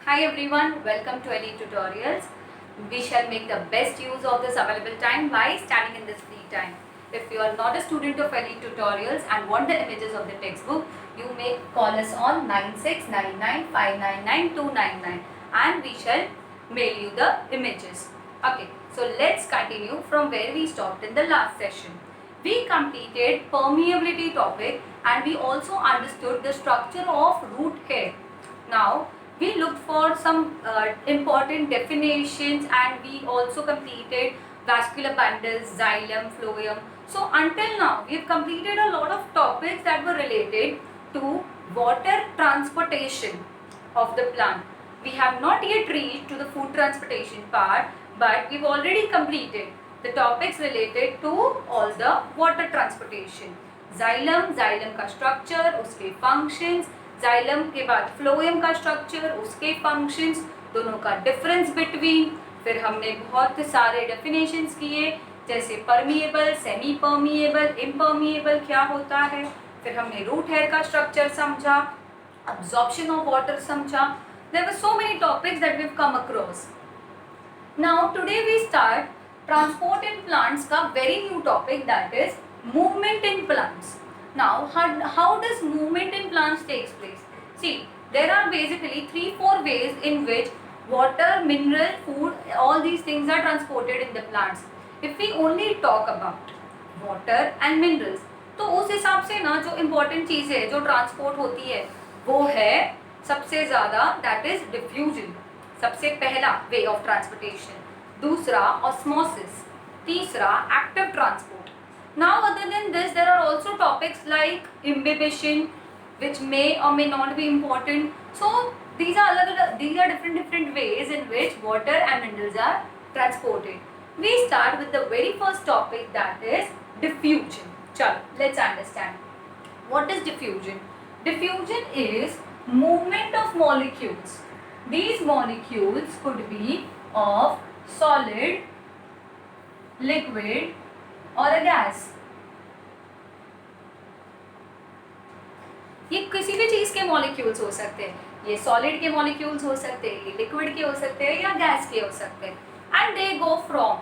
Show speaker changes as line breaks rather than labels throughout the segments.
Hi everyone, welcome to Elite Tutorials. We shall make the best use of this available time by studying in this free time. If you are not a student of Elite Tutorials and want the images of the textbook, you may call us on 9699599299 and we shall mail you the images. Okay, so let's continue from where we stopped in the last session. We completed permeability topic and we also understood the structure of root hair. Now, we looked for some important definitions and we also completed vascular bundles, xylem, phloem. So until now we have completed a lot of topics that were related to water transportation of the plant. We have not yet reached to the food transportation part, but we've already completed the topics related to all the water transportation. Xylem, xylem का structure, उसके functions, xylem के बाद phloem का structure, उसके functions, दोनों का difference between, फिर हमने बहुत सारे डेफिनेशंस किए जैसे परमिएबल, सेमी परमिएबल, इम्परमिएबल क्या होता है, फिर हमने रूट हेयर का स्ट्रक्चर समझा, absorption of water समझा. There were so many topics that we've come across. Now today we start transport in plants का very new topic, that is movement in plants. Now, how does movement in plants takes place? See, there are basically 3-4 ways in which water, mineral, food, all these things are transported in the plants. If we only talk about water and minerals, तो उस हिसाब से ना जो important चीज़ है जो transport होती है वो है सबसे ज़्यादा that is diffusion, सबसे पहला way of transportation. दूसरा osmosis, तीसरा active transport. Now other than this there are also topics like imbibition which may or may not be important. So these are different ways in which water and minerals are transported. We start with the very first topic, that is diffusion. Chalo, let's understand. What is diffusion? Diffusion is movement of molecules. These molecules could be of solid, liquid और a gas. ये किसी भी चीज के molecules हो सकते हैं, ये सॉलिड के मॉलिक्यूल्स हो सकते हैं, ये लिक्विड के हो सकते हैं या गैस के हो सकते हैं. And they go from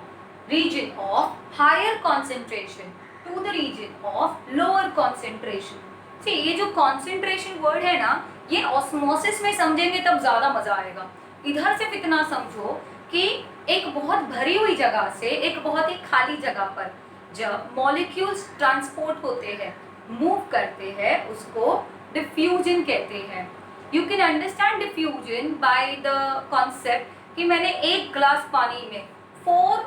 region of higher concentration to the region of lower concentration. See, ये जो कॉन्सेंट्रेशन वर्ड है ना, ये ऑस्मोसिस में समझेंगे तब ज्यादा मजा आएगा. इधर सिर्फ इतना समझो कि एक बहुत भरी हुई जगह से एक बहुत ही खाली जगह पर जब मॉलिक्यूल्स ट्रांसपोर्ट होते हैं, मूव करते हैं, उसको डिफ्यूजन कहते हैं. You can understand diffusion by the concept कि मैंने एक ग्लास पानी में 4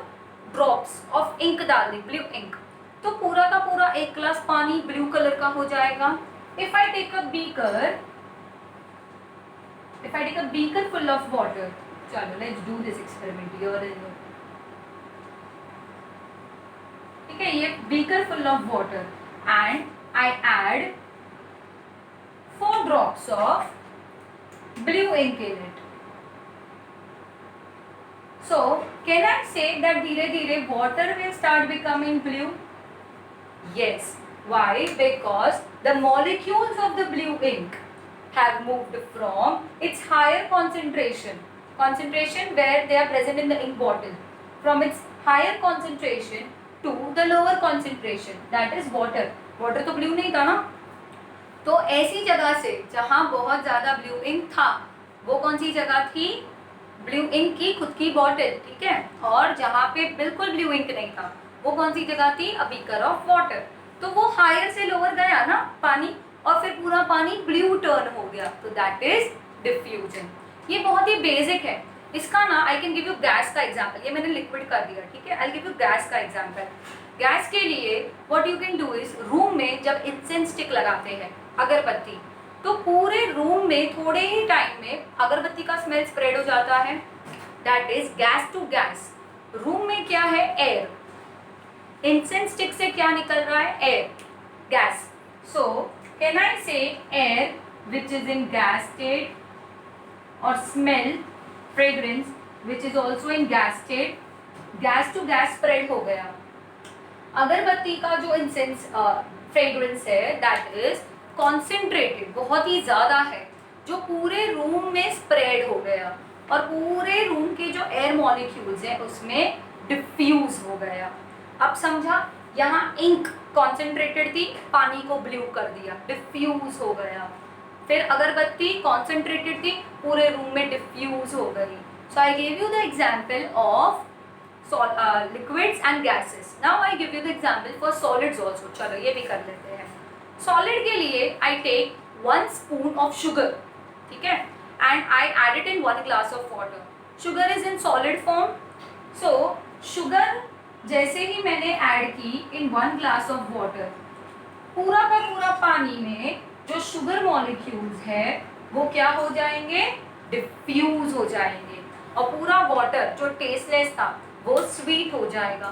ड्रॉप्स ऑफ इंक डाल दी, ब्लू इंक, तो पूरा का पूरा एक ग्लास पानी ब्लू कलर का हो जाएगा. If I take a beaker full of water, चलो let's do this experiment here in. ठीक है, ये beaker full of water and I add 4 drops of blue ink in it. So can I say that धीरे धीरे water will start becoming blue? Yes. Why? Because the molecules of the blue ink have moved from its higher concentration where they are present in the ink bottle, from its higher concentration to the lower concentration, that is water. water तो blue नहीं था ना, तो ऐसी जगह से जहाँ बहुत ज़्यादा ब्लू इंक था, वो कौन सी जगह थी? ब्लू इंक की खुद की बॉटल. ठीक है, और जहाँ पे बिल्कुल ब्लू इंक नहीं था वो कौन सी जगह थी? A beaker of water. तो वो हायर से लोअर गया ना पानी, और फिर पूरा पानी ब्लू टर्न हो गया, तो दैट इज डिफ्यूजन. ये बहुत ही बेसिक है. इसका ना I can give you gas का एग्जांपल. ये मैंने लिक्विड कर दिया, ठीक है. आई गिव यू गैस का एग्जांपल. गैस के लिए what you can do is, room में जब इंसेंस स्टिक लगाते हैं, अगरबत्ती, तो पूरे रूम में थोड़े ही टाइम में अगरबत्ती का स्मेल स्प्रेड हो जाता है. That is gas to gas. Room में क्या है? एयर. इंसेंस स्टिक से क्या निकल रहा है? Air, gas. So can I say air which is in gas state, or smell, fragrance which is also in gas state? Gas to gas spread हो गया. अगरबत्ती का जो इंसेंस फ्रेग्रेंस है दैट इज कॉन्सेंट्रेटेड, बहुत ही ज़्यादा है, जो पूरे रूम में स्प्रेड हो गया और पूरे रूम के जो एयर मॉलिक्यूल्स हैं उसमें डिफ्यूज हो गया। अब समझा, यहाँ इंक कॉन्सेंट्रेटेड थी, पानी को ब्लू कर दिया, डिफ्यूज हो गया। फिर अगरबत्ती कॉन्सेंट्रेटेड थी, पूरे रूम में डिफ्यूज हो गई। So I give you the example of liquids and gases. Now I give you the example for solids also. चलो ये भी कर लेते हैं। Solid के लिए I take 1 spoon of sugar, ठीक है, and I add it in 1 glass of water. Sugar is in solid form. So sugar जैसे ही मैंने ऐड की in 1 glass of water, पूरा का पूरा पानी में जो शुगर मॉलिक्यूल्स है वो क्या हो जाएंगे, डिफ्यूज हो जाएंगे, और पूरा वाटर जो टेस्टलेस था वो स्वीट हो जाएगा।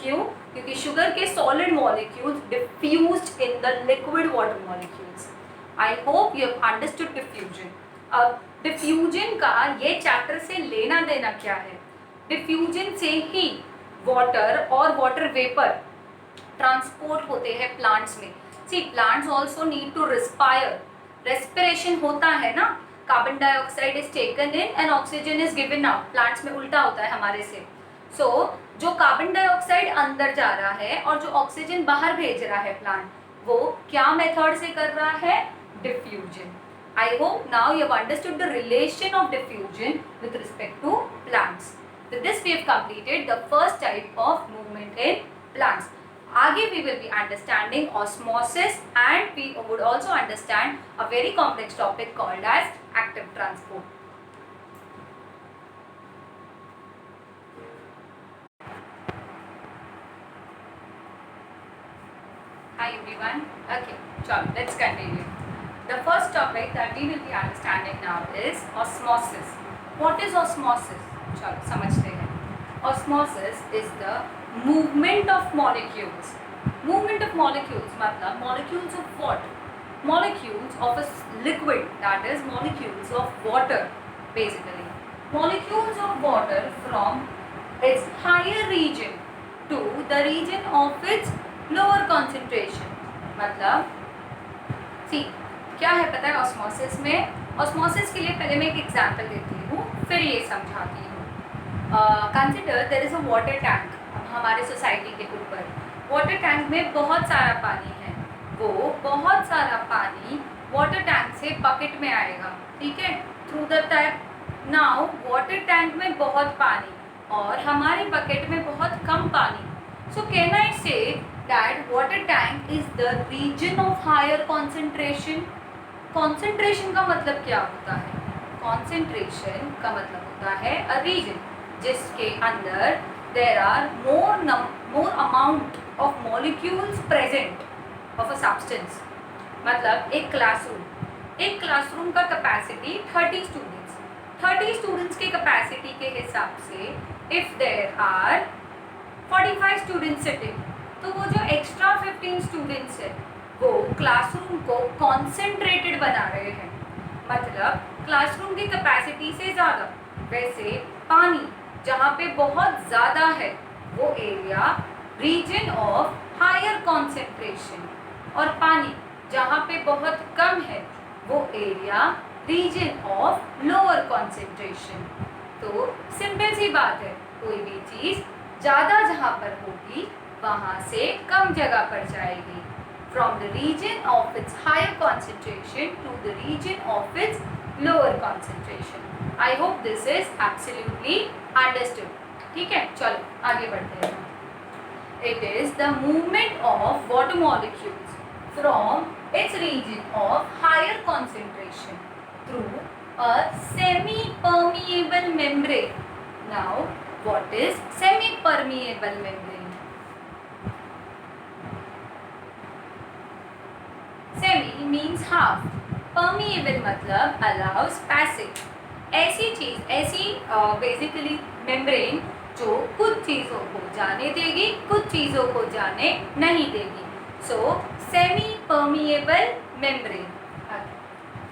क्यों? क्योंकि शुगर के solid molecules diffused in the liquid water molecules. I hope you have understood diffusion. अब डिफ्यूजन का ये चैप्टर से लेना देना क्या है? डिफ्यूजन से ही वाटर और वाटर वेपर ट्रांसपोर्ट होते हैं प्लांट्स में। See plants also need to respire, respiration होता है ना, carbon dioxide is taken in and oxygen is given out. Plants में उल्टा होता है हमारे से। सो जो कार्बन डाइऑक्साइड अंदर जा रहा है और जो ऑक्सीजन बाहर भेज रहा है प्लांट, वो क्या मेथड से कर रहा है? Diffusion. I hope now you have understood the relation of diffusion with respect to plants. With this we have completed the first type of movement in plants. आगे we will be understanding osmosis and we would also understand a very complex topic called as active transport. Hi everyone. Okay, so let's continue. The first topic that we will be understanding now is osmosis. What is osmosis? चलो समझते हैं. Osmosis is the movement of molecules. Movement of molecules मतलब molecules of what? Molecules of a liquid, that is molecules of water basically. Molecules of water from its higher region to the region of its lower concentration. मतलब see क्या है पता है osmosis में? Osmosis के लिए पहले मैं एक example देती हूँ, फिर ये समझाती हूँ. Consider there is a water tank. हमारे सोसाइटी के ऊपर वाटर टैंक में बहुत सारा पानी है. वो बहुत सारा पानी वाटर टैंक से बकेट में आएगा, ठीक है, through the tap. Now water tank में बहुत पानी और हमारे बकेट में बहुत कम पानी. सो can I say that water tank is the region of higher concentration. Concentration का मतलब क्या होता है? कॉन्सेंट्रेशन का मतलब होता है अ रीजन जिसके अंदर there are more amount of molecules present of a substance. मतलब एक क्लासरूम का कैपेसिटी 30 स्टूडेंट्स. 30 स्टूडेंट्स के कैपेसिटी के हिसाब से if there are 45 students sitting, तो वो जो एक्स्ट्रा 15 स्टूडेंट्स है वो क्लासरूम को कॉन्सेंट्रेटेड बना रहे हैं. मतलब क्लासरूम की कैपेसिटी से ज़्यादा. वैसे पानी जहाँ पे बहुत ज़्यादा है वो area region of higher concentration, और पानी जहाँ पे बहुत कम है वो area region of lower concentration. तो सिंपल सी बात है, कोई भी चीज़ ज़्यादा जहाँ पर होगी वहाँ से कम जगह पर जाएगी. From the region of its higher concentration to the region of its lower concentration. I hope this is absolutely understood. ठीक है, चलो आगे बढ़ते हैं. It is the movement of water molecules from its region of higher concentration through a semi permeable membrane. Now what is semi permeable membrane? Semi means half, permeable मतलब allows passage. ऐसी चीज़, ऐसी बेसिकली मेम्ब्रेन जो कुछ चीज़ों को जाने देगी, कुछ चीज़ों को जाने नहीं देगी. So semi permeable membrane.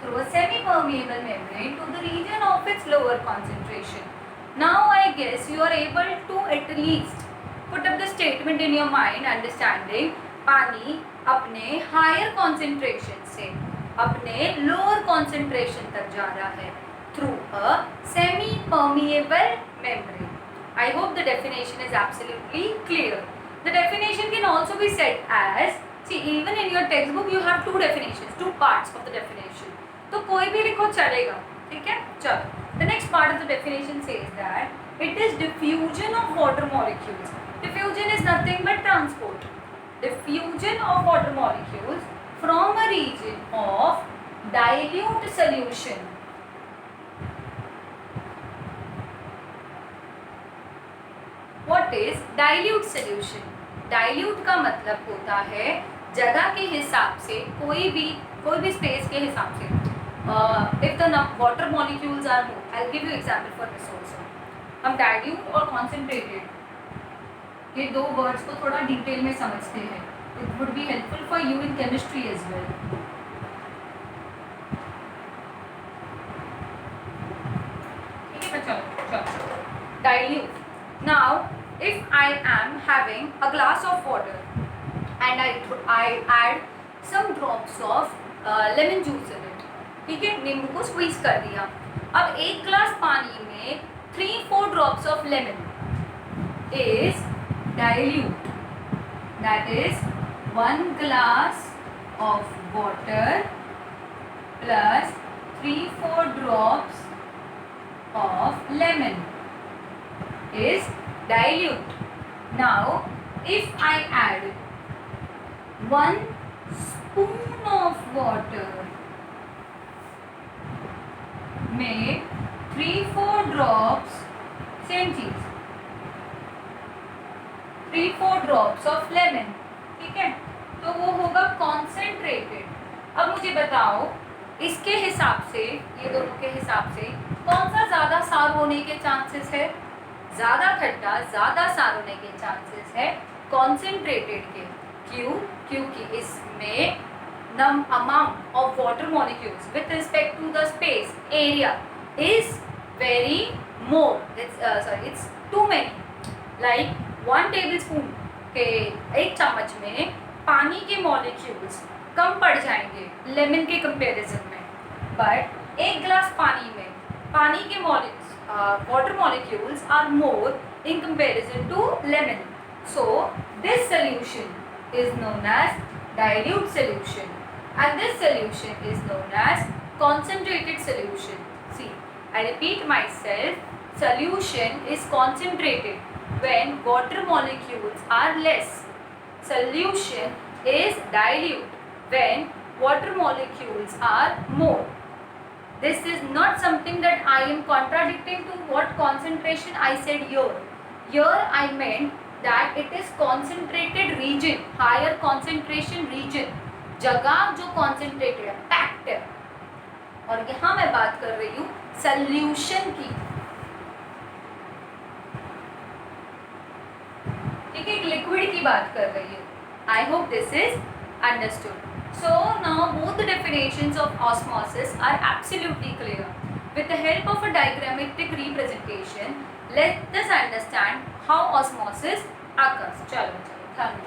Through a semi permeable membrane to the region of its lower concentration. Now I guess you are able to at least put up the statement in your mind understanding पानी अपने higher concentration से अपने lower concentration तक जा रहा है through a semi permeable membrane. I hope the definition is absolutely clear. The definition can also be said as, see, even in your textbook you have two definitions, two parts of the definition. तो कोई भी लिखो चलेगा, ठीक है. चलो, the next part of the definition says that it is diffusion of water molecules. Diffusion is nothing but transport. Diffusion of water molecules from a region of dilute solution. What is dilute solution? Dilute का मतलब होता है जगह के हिसाब से, कोई भी स्पेस के हिसाब से. If the water molecules are more, I'll give you example for this also. हम dilute और concentrated ये दो वर्ड्स को थोड़ा डिटेल में समझते हैं. It would be helpful for you in chemistry as well. ठीक है, चलो. Dilute. Now, if I am having a glass of water and I add some drops of lemon juice in it, ठीक है, नींबू को स्क्वीज कर दिया. अब एक ग्लास पानी में 3-4 drops of lemon is dilute. That is 1 glass of water plus 3-4 drops of lemon is dilute. Now, if I add 1 spoon of water में 3-4 drops, same चीज, 3-4 drops of lemon, ठीक है, तो वो होगा concentrated. अब मुझे बताओ इसके हिसाब से, ये दोनों के हिसाब से कौन सा ज़्यादा सार होने के चांसेस है? ज़्यादा खट्टा, ज़्यादा सार होने के चांसेस है कॉन्सेंट्रेटेड के. क्यों? क्योंकि इसमें नम amount of water molecules with respect to the space area is very more. It's too many. Like 1 tablespoon के एक चम्मच में पानी के मॉलिक्यूल्स कम पड़ जाएंगे लेमन के कंपैरिजन में, बट एक गिलास पानी में पानी के water molecules are more in comparison to lemon. So this solution is known as dilute solution and this solution is known as concentrated solution. See, I repeat myself, solution is concentrated when water molecules are less. Solution is dilute when water molecules are more. This is not something that I am contradicting to what concentration I said here. Here I meant that it is concentrated region, higher concentration region, जगह जो concentrated है, packed है. और यहाँ मैं बात कर रही हूँ solution की. ठीक है, एक liquid की बात कर रही हूँ. I hope this is understood. So now both the definitions of osmosis are absolutely clear. With the help of a diagrammatic representation, let us understand how osmosis occurs. चलो ध्यान दो.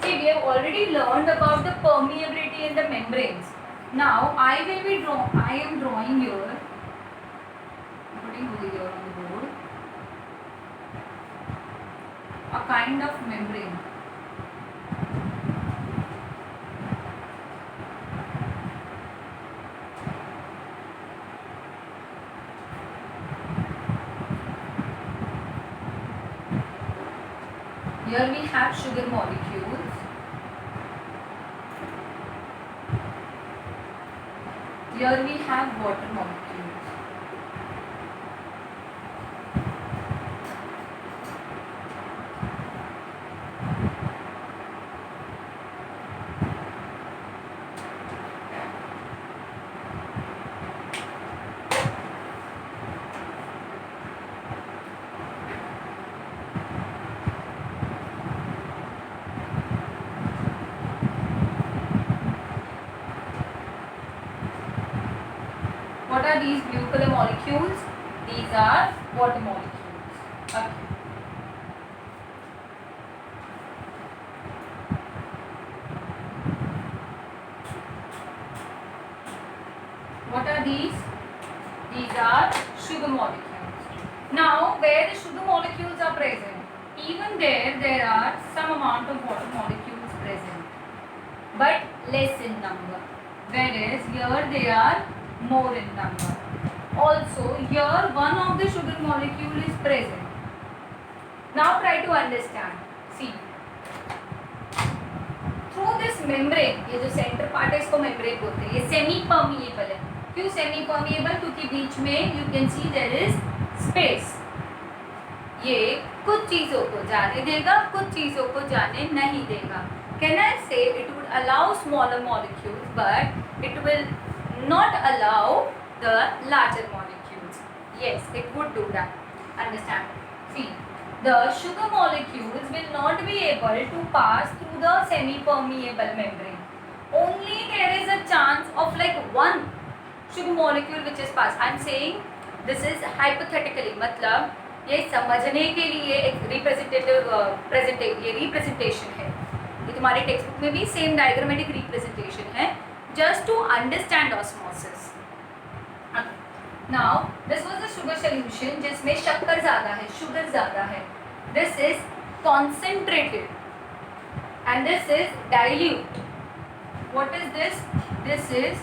We have already learned about the permeability in the membranes. Now I am drawing here, putting over here on the board, a kind of membrane. Here we have sugar molecules. Here we have water molecules. What are these blue color molecules? These are water molecules. Okay. What are these? These are sugar molecules. Now, where the sugar molecules are present, even there are some amount of water molecules present, but less in number. Whereas here they are more in number. Also, here one of the sugar molecule is present. Now try to understand. See, through this membrane, ये जो center part है इसको membrane बोलते हैं. ये semi permeable है. क्यों semi permeable? क्योंकि बीच में you can see there is space. ये कुछ चीजों को जाने देगा, कुछ चीजों को जाने नहीं देगा. Can I say it would allow smaller molecules, but it will not allow the larger molecules? Yes, it would do that. Understand? See, the sugar molecules will not be able to pass through the semi-permeable membrane. Only there is a chance of like one sugar molecule which is passed. I am saying this is hypothetically. मतलब ये समझने के लिए एक representation है. ये तुम्हारे text book में भी सेम डायग्रामेटिक रिप्रेजेंटेशन है. Just to understand osmosis. Now this was the sugar solution जिसमें शक्कर ज़्यादा है, शुगर ज़्यादा है. This is concentrated and this is dilute. What is this? This is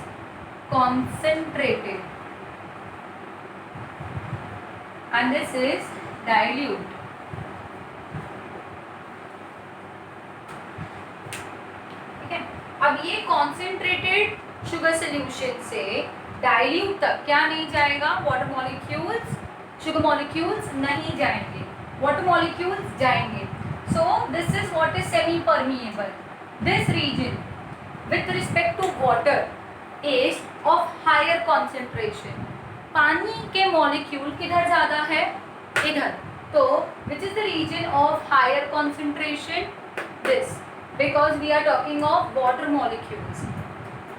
concentrated and this is dilute. ठीक है. अब ये कॉन्सेंट्रेटेड शुगर सॉल्यूशन से डाइल्यूट तक क्या नहीं जाएगा? वाटर मॉलिक्यूल्स, शुगर मॉलिक्यूल्स नहीं जाएंगे, वाटर मॉलिक्यूल्स जाएंगे. So this is what is semi permeable. This region with respect to water is of higher concentration. पानी के मॉलिक्यूल किधर ज़्यादा है? इधर. तो which is the region of higher concentration? This, because we are talking of water molecules.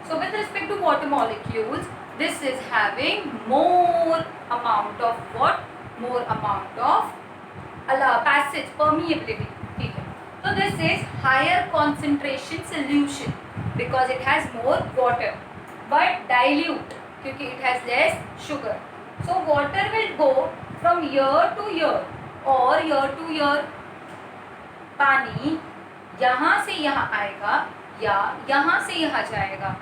So with respect to water molecules, this is having more amount of what? More amount of passage, permeability. ठीक है. So this is higher concentration solution because it has more water, but dilute क्योंकि it has less sugar. So water will go from here to here और here to here. पानी यहाँ से यहाँ आएगा या यहाँ से यहाँ जाएगा.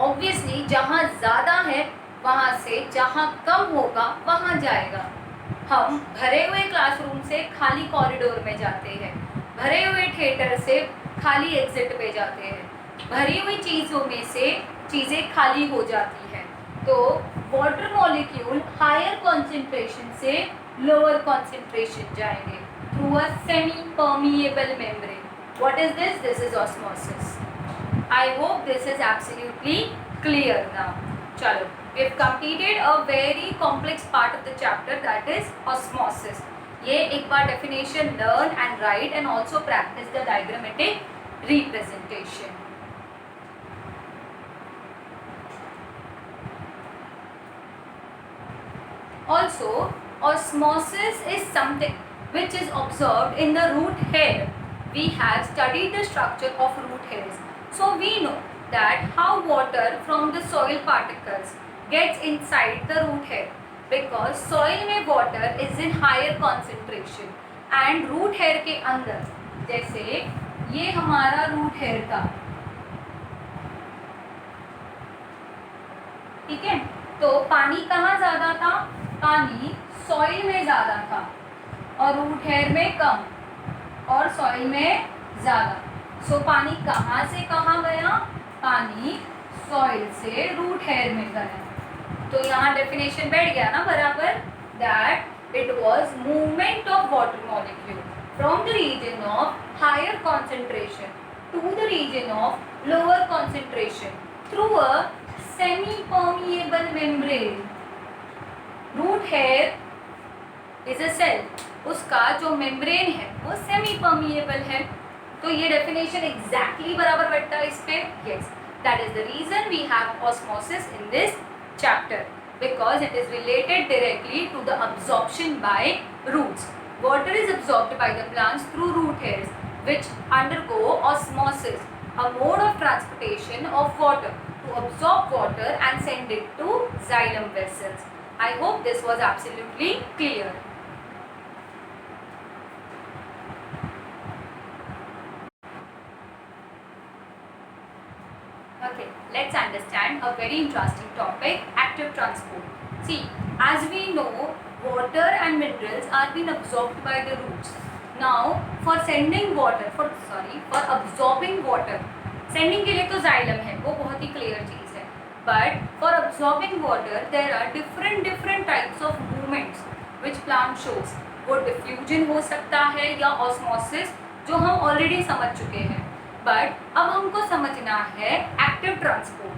ऑब्वियसली जहाँ ज़्यादा है वहाँ से जहाँ कम होगा वहाँ जाएगा. हम भरे हुए क्लासरूम से खाली कॉरिडोर में जाते हैं, भरे हुए थिएटर से खाली एग्जिट पे जाते हैं, भरी हुई चीज़ों में से चीज़ें खाली हो जाती हैं. तो वाटर मॉलिक्यूल हायर कॉन्सेंट्रेशन से लोअर कॉन्सेंट्रेशन जाएंगे through a semi-permeable membrane. What is this? This is osmosis. I hope this is absolutely clear now. Chalo, we have completed a very complex part of the chapter, that is osmosis. ये एक बार definition learn and write and also practice the diagrammatic representation. Also, osmosis is something which is observed in the root hair. We have studied the structure of root hairs. So we know that how water from the soil particles gets inside the root hair, because soil में water is in higher concentration and root hair के अंदर, जैसे ये हमारा root hair था, ठीक है. तो पानी कहाँ ज़्यादा था? पानी सॉइल में ज़्यादा था और रूट हेयर में कम और सॉइल में ज़्यादा. सो पानी कहाँ से कहाँ गया? पानी सॉइल से रूट हेयर में गया. तो यहाँ डेफिनेशन बैठ गया ना बराबर, that it was movement of water molecule from the region of higher concentration to the region of lower concentration through a semi permeable membrane. Root hair is a cell, उसका जो मेम्ब्रेन है वो semi permeable है. तो ये definition exactly बराबर बैठता है इस पे. Yes, that is the reason we have osmosis in this chapter because it is related directly to the absorption by roots. Water is absorbed by the plants through root hairs which undergo osmosis, a mode of transportation of water to absorb water and send it to xylem vessels. I hope this was absolutely clear. Okay, let's understand a very interesting topic, active transport. See, as we know, water and minerals are being absorbed by the roots. Now, for sending water, for absorbing water, sending के लिए तो xylem है, वो बहुत ही clear चीज़ है. But for absorbing water, there are different types of movements which plant shows. वो diffusion हो सकता है या osmosis, जो हम already समझ चुके हैं. बट अब हमको समझना है active transport.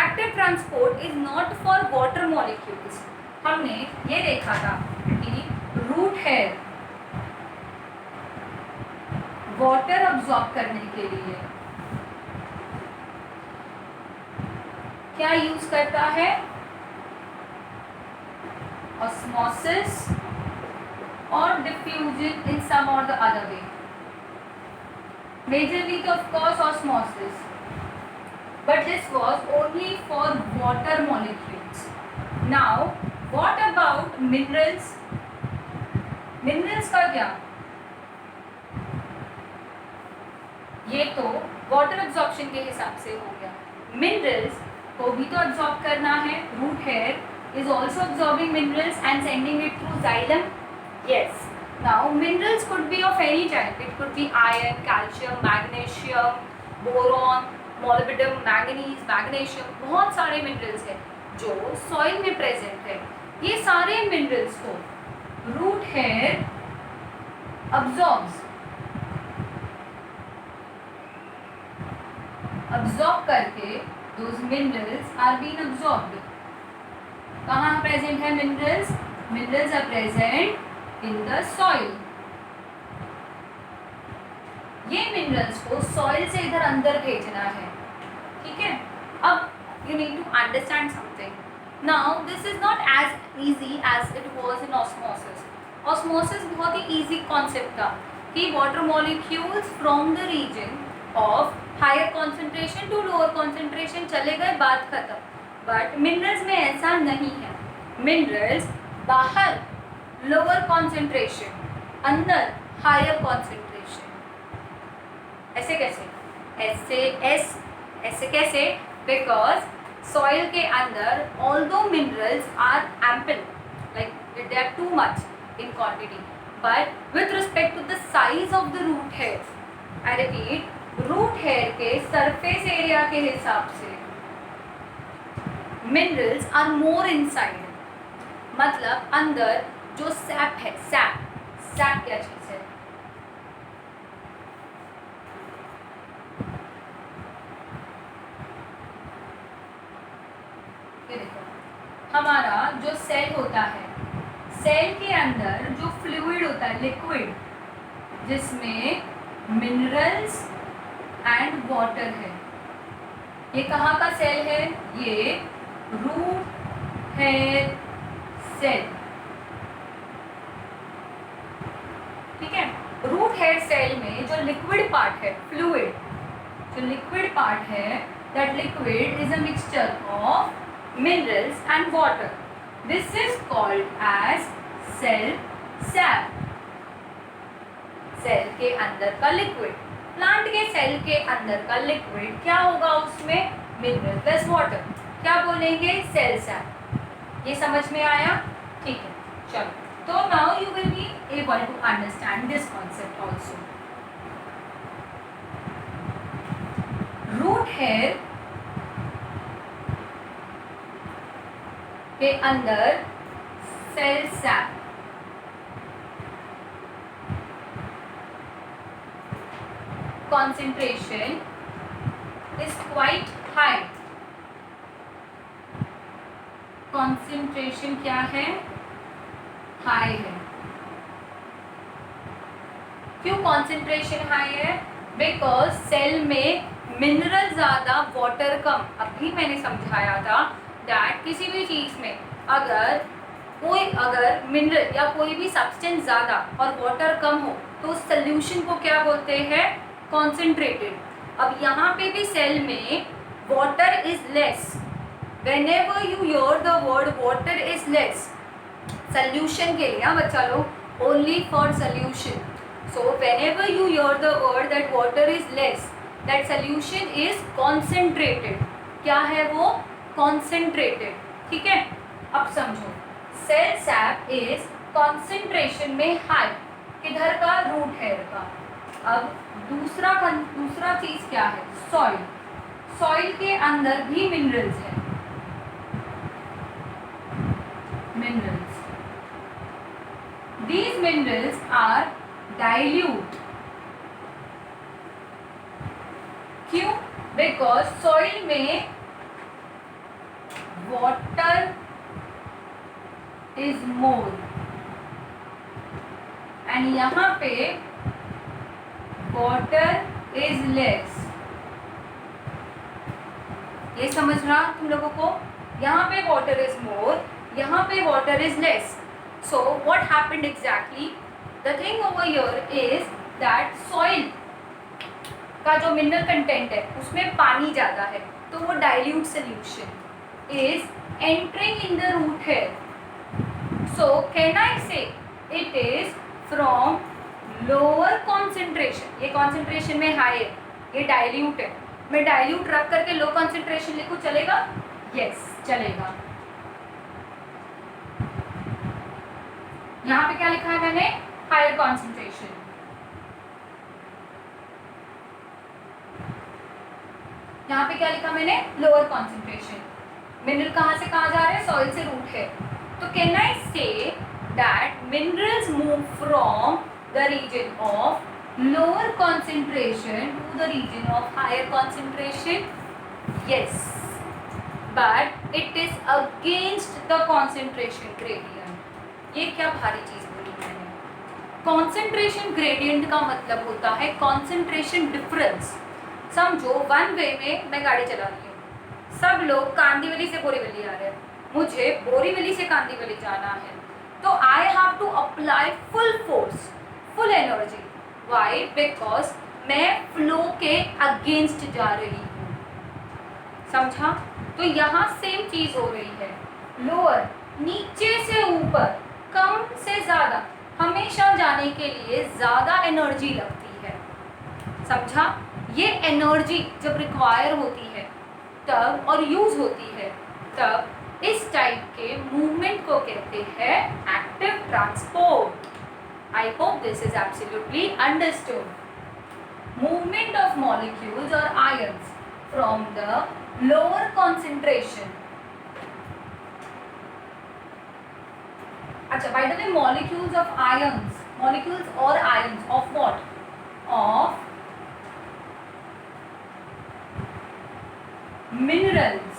Active transport is not for water molecules. हमने ये देखा था कि रूट हेयर वाटर अब्सॉर्ब करने के लिए क्या यूज करता है? ऑस्मोसिस और डिफ्यूजन इन सम और the other way. Majorly, of course, osmosis, but this was only for water molecules. Now, what about minerals? Minerals का क्या? ये तो water absorption के हिसाब से हो गया. Minerals को भी तो absorb करना है. Root hair is also absorbing minerals and sending it through xylem. Yes. Now, minerals could be of any type. It could be iron, calcium, magnesium, boron, molybdenum, manganese, magnesium. बहुत सारे minerals हैं जो soil में present है. ये सारे minerals को root hair absorbs. Absorb करके those minerals are being absorbed. कहाँ present है minerals? Minerals are present in the soil. ये मिनरल्स को सॉइल से इधर अंदर भेजना है. ठीक है. अब you need to understand something. Now this is not as easy as it was in osmosis. Osmosis बहुत ही इजी कॉन्सेप्ट था कि water molecules from the region of higher concentration to lower concentration चले गए, बात खत्म. बट मिनरल्स में ऐसा नहीं है. मिनरल्स बाहर लोअर कॉन्सेंट्रेशन, अंदर हायर कॉन्सेंट्रेशन. ऐसे कैसे? ऐसे कैसे? बिकॉज सॉइल के अंदर although minerals are ample, like they are too much in quantity, but with respect to the size of the root hair, I repeat, root hair के surface area के हिसाब से मिनरल्स आर मोर इनसाइड. मतलब अंदर जो SAP है, SAP क्या चीज है? ये देखो, हमारा जो सेल होता है, सेल के अंदर जो फ्लूइड होता है, लिक्विड, जिसमें मिनरल्स एंड वाटर है. ये कहाँ का सेल है? ये रूट हेयर सेल. ठीक है. रूट हेयर सेल में जो लिक्विड पार्ट है, फ्लूइड, जो लिक्विड पार्ट है, that liquid is a mixture of minerals and water. This is called as cell sap. Cell के अंदर का लिक्विड. प्लांट के सेल के अंदर का लिक्विड क्या होगा? उसमें मिनरल प्लस वाटर. क्या बोलेंगे? Cell sap. ये समझ में आया? ठीक है. चलो, तो now you will be able to understand this concept also. Root hair के अंदर cell sap. Concentration is quite high. Concentration क्या है? हाई है. क्यों कॉन्सेंट्रेशन हाई है? बिकॉज सेल में मिनरल ज़्यादा, वाटर कम. अभी मैंने समझाया था दैट किसी भी चीज़ में अगर मिनरल या कोई भी सब्सटेंस ज़्यादा और वाटर कम हो तो उस सोल्यूशन को क्या बोलते हैं? कॉन्सेंट्रेटेड। अब यहाँ पे भी सेल में water is less, whenever you hear the word water is less, solution के लिए, हाँ बच्चा लोग, only for solution. So whenever you hear the word that water is less, that solution is concentrated. क्या है वो? concentrated. ठीक है, अब समझो, cell sap is concentration में high, किधर का? रूट हेयर का। अब दूसरा चीज क्या है? सॉइल। सॉइल के अंदर भी मिनरल्स है, minerals. These minerals are dilute. क्यों? Because soil में water is more and यहाँ पे water is less. ये समझ रहा तुम लोगों को? यहाँ पे water is more, यहाँ पे water is less. So what happened exactly? The thing over here is that soil का जो मिनरल कंटेंट है उसमें पानी ज़्यादा है, तो वो dilute solution is entering in the root hair. So can I say it is from lower concentration? ये concentration में हाई है, ये डाइल्यूट है. मैं डाइल्यूट रख करके लो concentration लिखूँ, चलेगा? Yes, चलेगा. यहाँ पे क्या लिखा है मैंने? Higher concentration. यहाँ पे क्या लिखा मैंने? Lower concentration. मिनरल कहाँ से कहाँ जा रहे हैं? सॉइल से रूट है. तो can I say that minerals move from the region of lower concentration to the region of higher concentration? Yes, but it is against the concentration gradient. ये क्या भारी चीज बोली मैंने? कॉन्सेंट्रेशन ग्रेडियंट का मतलब होता है कॉन्सेंट्रेशन डिफरेंस. समझो, वन वे में मैं गाड़ी चला रही हूँ, सब लोग कांदीवली से बोरीवली आ रहे हैं, मुझे बोरीवली से कांदीवली जाना है, तो I have to apply full force, full energy. Why? Because मैं फ्लो के अगेंस्ट जा रही हूँ. समझा? तो यहाँ सेम चीज हो रही है. लोअर, नीचे से ऊपर, कम से ज़्यादा, हमेशा जाने के लिए ज़्यादा एनर्जी लगती है. समझा? ये एनर्जी जब रिक्वायर होती है तब और यूज होती है तब इस टाइप के मूवमेंट को कहते हैं active transport. I hope this is absolutely understood. Movement of molecules और ions from the lower concentration. अच्छा, by the way, molecules of ions, molecules or ions of what? Of minerals.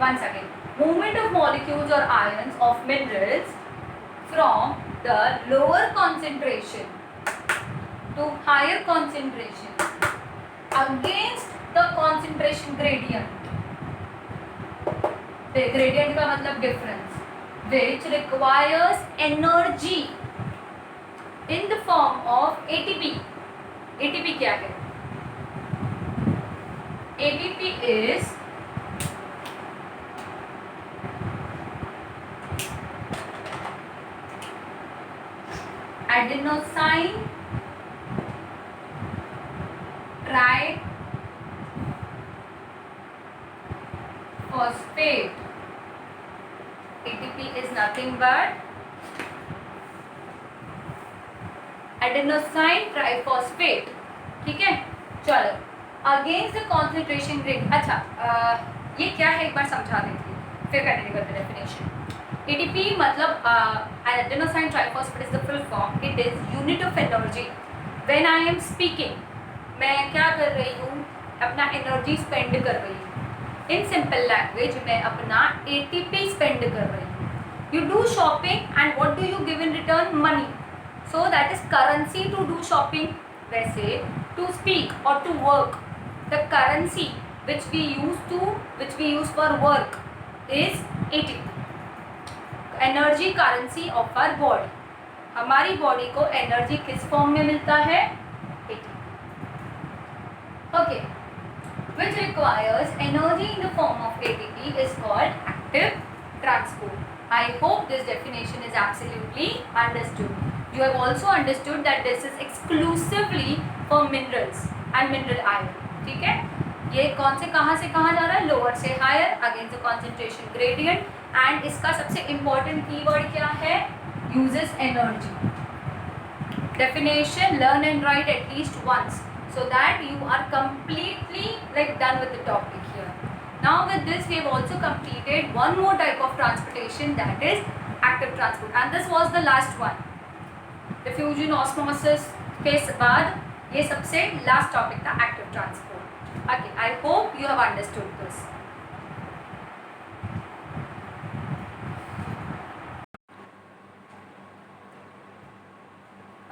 Once again, movement of molecules or ions of minerals from the lower concentration to higher concentration against the concentration gradient. Gradient का मतलब difference, which requires energy in the form of ATP. ATP क्या है? ATP is adenosine triphosphate. ATP is nothing but adenosine triphosphate. ठीक है, चलो. Against the concentration gradient. अच्छा, ये क्या है एक बार समझा देती हूँ, फिर कंटिन्यू करते हैं डेफिनेशन. ATP मतलब adenosine triphosphate is the full form. It is unit of energy. When I am speaking, मैं क्या कर रही हूँ? अपना एनर्जी स्पेंड कर रही हूँ. इन सिंपल लैंग्वेज मैं अपना ATP स्पेंड कर रही हूँ. You do shopping and what do you give in return? Money. So that is currency to do shopping. वैसे टू स्पीक और to work, the currency which we use for work is ATP. Energy currency of our body, हमारी body को energy किस form में मिलता है? ATP. Okay, which requires energy in the form of ATP is called active transport. I hope this definition is absolutely understood. You have also understood that this is exclusively for minerals and mineral iron. ठीक है, ये कौन से कहाँ से कहाँ जा रहा है? लोअर से higher against the concentration gradient. And इसका सबसे इंपॉर्टेंट कीवर्ड क्या है? Uses energy. Definition, learn and write at least once so that you are completely like done with the topic here. Now with this we have also completed one more type of transportation, that is active transport, and this was the last one. Diffusion osmosis के बाद ये सबसे last topic था active transport. Okay, I hope you have understood this.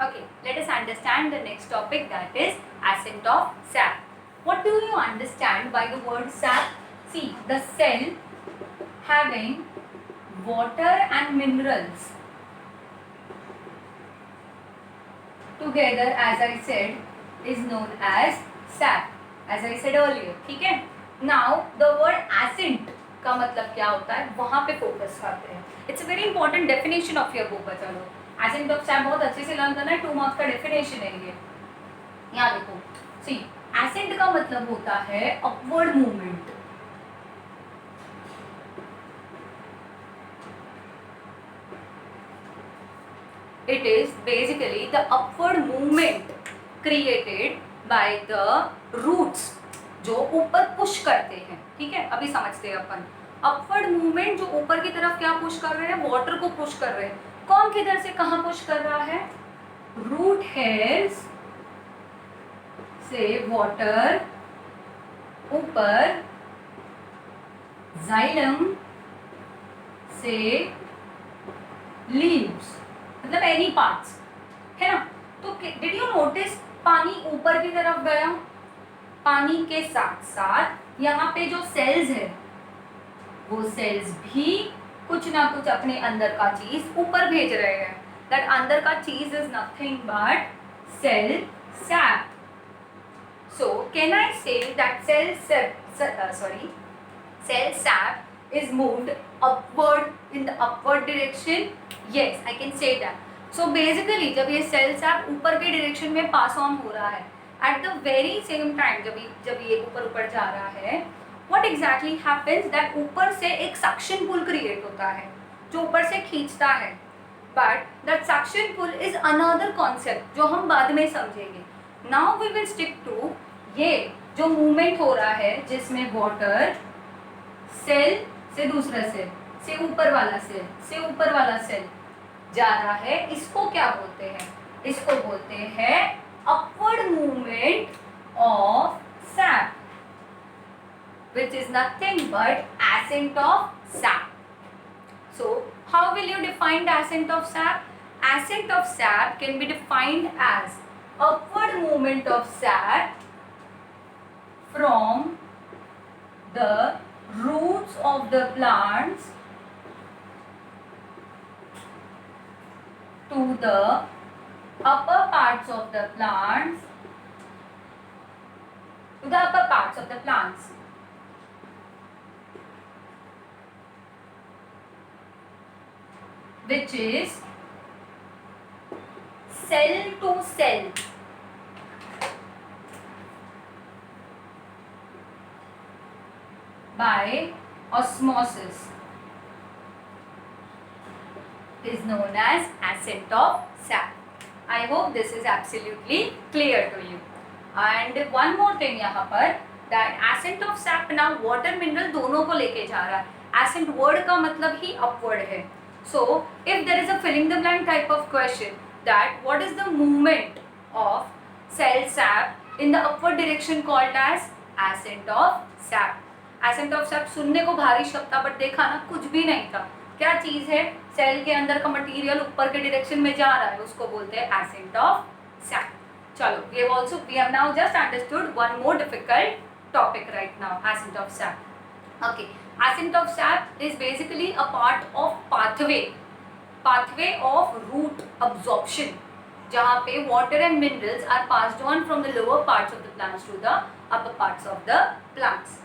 Okay, let us understand the next topic, that is ascent of sap. What do you understand by the word sap? See, the cell having water and minerals together, as I said, is known as sap, as I said earlier. ठीक है? Now the word ascent का मतलब क्या होता है, वहाँ पे focus करते हैं. It's a very important definition of your book. चलो, एसेंट ऑफ सैप बहुत अच्छे से लर्न करना है, 2 मार्क्स का डेफिनेशन है ये. यहाँ देखो, सी एसेंट का मतलब होता है upward movement. It is basically the upward movement created by the roots, जो ऊपर पुश करते हैं. ठीक है, अभी समझते हैं अपन. अपवर्ड मूवमेंट जो ऊपर की तरफ क्या पुश कर रहे हैं? वाटर को पुश कर रहे हैं. कौन किधर से कहाँ पुश कर रहा है? रूट हेयर्स से वाटर ऊपर, जाइलम से लीव्स, मतलब एनी पार्ट्स, है ना. तो डिड यू नोटिस पानी ऊपर की तरफ गया, पानी के साथ साथ यहाँ पे जो सेल्स है वो सेल्स भी कुछ ना कुछ अपने अंदर का चीज ऊपर भेज रहे हैं. दैट अंदर का चीज is nothing but cell sap. So can I say that cell sap is moved upward in the upward direction? Yes, I can say that. So basically जब ये सेल सैप ऊपर के डायरेक्शन में पास ऑन हो रहा है, at the very same time जब ये ऊपर जा रहा है, what exactly happens, that ऊपर से एक suction pull create होता है जो ऊपर से खींचता है. but that suction pull is another concept जो हम बाद में समझेंगे. now we will stick to ये जो movement हो रहा है जिसमें water सेल से दूसरा सेल से ऊपर वाला सेल से ऊपर वाला सेल जा रहा है, इसको क्या बोलते हैं? इसको बोलते हैं upward movement of sap, which is nothing but ascent of sap. So how will you define the ascent of sap? Ascent of sap can be defined as upward movement of sap from the roots of the plants to the upper parts of the plants, which is cell to cell. By osmosis is known as ascent of sap. I hope this is absolutely clear to you. And one more thing यहाँ पर, that ascent of sap now water mineral दोनों को लेके जा रहा है. Ascent word का मतलब ही upward है. So if there is a filling the blank type of question, that what is the movement of cell sap in the upward direction called as ascent of sap. ascent of sap सुनने को भारी शब्द था, but देखा ना कुछ भी नहीं था. क्या चीज है? सेल के अंदर का मटेरियल ऊपर के डायरेक्शन में जा रहा है, उसको बोलते हैं ascent of sap. चलो, we have now just understood one more difficult topic right now, ascent of sap. Okay, ascent of sap is basically a part of pathway of root absorption, जहाँ पे water and minerals are passed on from the lower parts of the plants to the upper parts of the plants.